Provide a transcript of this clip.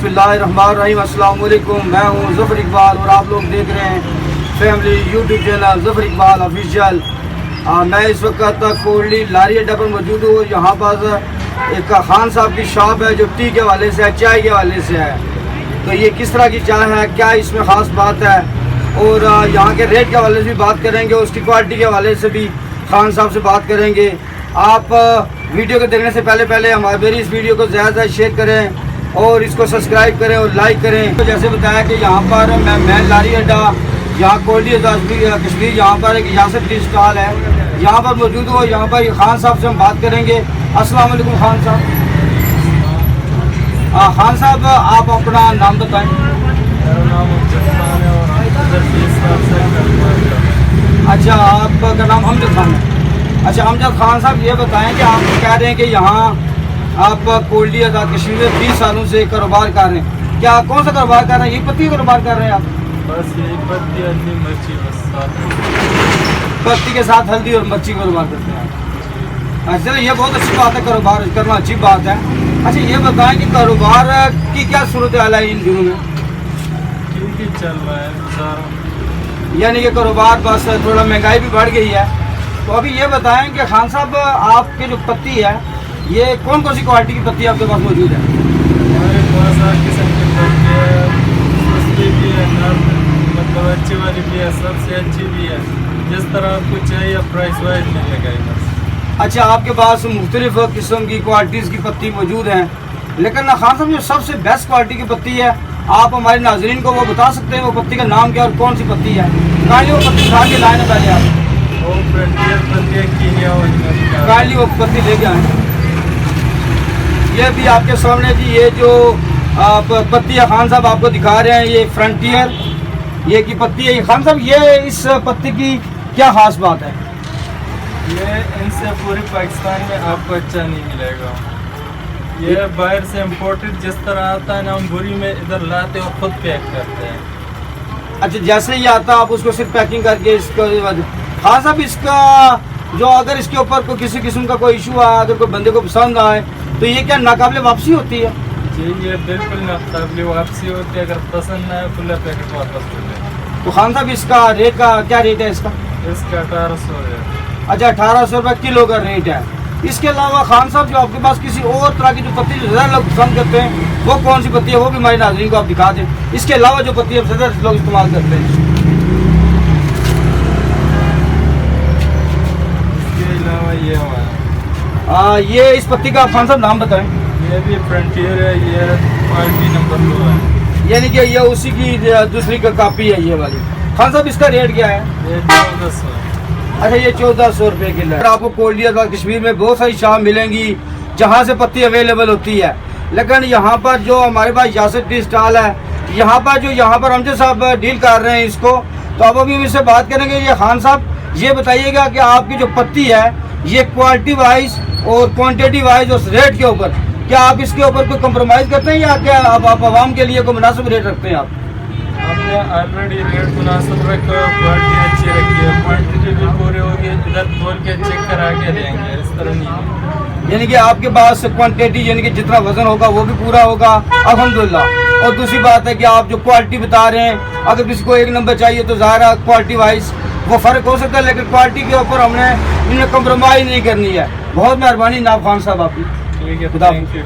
बिस्मिल्लाहिर्रहमानिर्रहीम। अस्सलाम वालेकुम। मैं हूँ ज़फ़र इकबाल और आप लोग देख रहे हैं family YouTube channel Zafar Iqbal official. मैं इस वक्त कोल्डी लारी अड्डा पर मौजूद हूँ। यहाँ पर एक खान साहब की शॉप है जो टी के हवाले से है, चाय के हवाले से है। तो ये किस तरह की चाय है, क्या इसमें ख़ास बात है, और यहाँ के रेट के हवाले से भी बात करेंगे, उसकी क्वालिटी के हवाले से भी खान साहब से बात करेंगे। आप वीडियो को देखने से पहले मेरी इस वीडियो को ज़्यादा शेयर करें और इसको सब्सक्राइब करें और लाइक करें। तो जैसे बताया कि यहाँ पर मैं लारी अड्डा यहाँ कोल्डी कश्मीर यहाँ पर एक यासर टी स्टॉल है, यहाँ पर मौजूद हो। यहाँ पर खान साहब से हम बात करेंगे। अस्सलाम वालेकुम खान साहब। खान साहब आप अपना नाम बताएं। अच्छा, आपका नाम अमजद खान है। अच्छा अमजद खान साहब, ये बताएं कि आप कह रहे हैं कि यहाँ आप कोल्डी आज़ाद कश्मीर में 20 सालों से कारोबार कर रहे हैं। क्या कौन सा कारोबार कर रहे हैं? ये पत्ती कारोबार कर रहे हैं आप? बस यही पत्ती, हल्दी, मिर्ची, बस पत्ती के साथ हल्दी और मिर्ची कारोबार करते हैं। अच्छा, ये बहुत अच्छी बात है, कारोबार करना अच्छी बात है। अच्छा, ये बताएं कि कारोबार की क्या सूरत हाल है इन दिनों में? ठीक ही चल रहा है, यानी कि कारोबार बस थोड़ा महंगाई भी बढ़ गई है। तो अभी ये बताएं कि खान साहब आपके जो पत्ती है, ये कौन कौन सी क्वालिटी की पत्ती आपके पास मौजूद है? हमारे पास हर किस्म की पत्ती है, सस्ती भी है, मतलब अच्छी वाली भी है, सबसे अच्छी भी है। जिस तरह आपको चाहिए प्राइस वाइज मिलेगा बस। अच्छा, आपके पास मुख्तलिफ किस्म की क्वालिटीज़ की पत्ती मौजूद हैं, लेकिन खान साहब जो सबसे बेस्ट क्वालिटी की पत्ती है, आप हमारे नाजरीन को वो बता सकते हैं वो पत्ती का नाम क्या और कौन सी पत्ती है? काली वो पत्ती खा के लाए ना पहले आप, वो फ्रंटियर पत्ती है, कीनिया काली वो पत्ती लेके आए। ये भी आपके सामने जी, ये जो आप पत्ती है खान साहब आपको दिखा रहे हैं, ये फ्रंटियर ये की पत्ती है। खान साहब, ये इस पत्ती की क्या खास बात है? ये इनसे पूरे पाकिस्तान में आपको अच्छा नहीं मिलेगा। ये बाहर से इम्पोर्टेड जिस तरह आता है ना, हम बुरी में इधर लाते और खुद पैक करते हैं। अच्छा, जैसे ही आता है आप उसको सिर्फ पैकिंग करके इसको। हाँ साहब, इसका जो अगर इसके ऊपर कोई किसी किस्म का कोई इशू आए, अगर कोई बंदे को पसंद आए, तो ये क्या नाकाबिले वापसी होती है? जी, ये बिल्कुल नाकाबिले वापसी होती है। अगर पसंद ना आए खुला पैकेट वापस कर दें। तो खान साहब, इसका रेट का क्या रेट है इसका? इसका 1800 है। अच्छा, 1800 रुपये किलो का रेट है। इसके अलावा खान साहब, जो आपके पास किसी और तरह की जो पत्ती जो ज़्यादा लोग पसंद करते हैं, वो कौन सी पत्ती है, वो भी हमारे नाज़रीन को आप दिखा दें। इसके अलावा जो पत्ती ज़्यादा लोग इस्तेमाल करते हैं, इसके अलावा ये हमारा ये इस पत्ती का आप खान साहब नाम बताएं। ये भी फ्रंटियर है, ये क्वालिटी नंबर 2 है। यानी कि ये उसी की दूसरी का कापी है ये वाली। खान साहब, इसका रेट क्या है? ये 1400 है। अच्छा, ये 1400 रुपये किलो है। आपको कोल्डी आज़ाद कश्मीर में बहुत सारी शॉप मिलेंगी जहाँ से पत्ती अवेलेबल होती है, लेकिन यहाँ पर जो हमारे पास यासर टी स्टॉल है, यहाँ पर अमजद साहब डील कर रहे हैं इसको। तो अब अभी इससे बात करेंगे। ये खान साहब, ये बताइएगा कि आपकी जो पत्ती है, ये क्वालिटी वाइज और क्वान्टिटी वाइज और रेट के ऊपर क्या आप इसके ऊपर कोई कम्प्रोमाइज़ करते हैं, या क्या आप आवाम के लिए कोई मुनासिब रेट रखते हैं आप? हमने ऑलरेडी रेट मुनासिब रखा, क्वालिटी अच्छी रखी है, क्वांटिटी भी पूरी होगी। इधर खोल के चेक करा के देंगे, इस तरह नहीं। यानी कि आपके पास क्वांटिटी यानी कि जितना वजन होगा वो भी पूरा होगा, अल्हम्दुलिल्लाह। और दूसरी बात है कि आप जो क्वालिटी बता रहे हैं, अगर किसी को 1 नंबर चाहिए तो ज़ाहिर क्वालिटी वाइज वो फ़र्क हो सकता है, लेकिन क्वालिटी के ऊपर हमने इन्हें कम्प्रोमाइज़ नहीं करनी है। बहुत मेहरबानी नाब खान साहब आपकी। ठीक है, खुदा थैंक यू।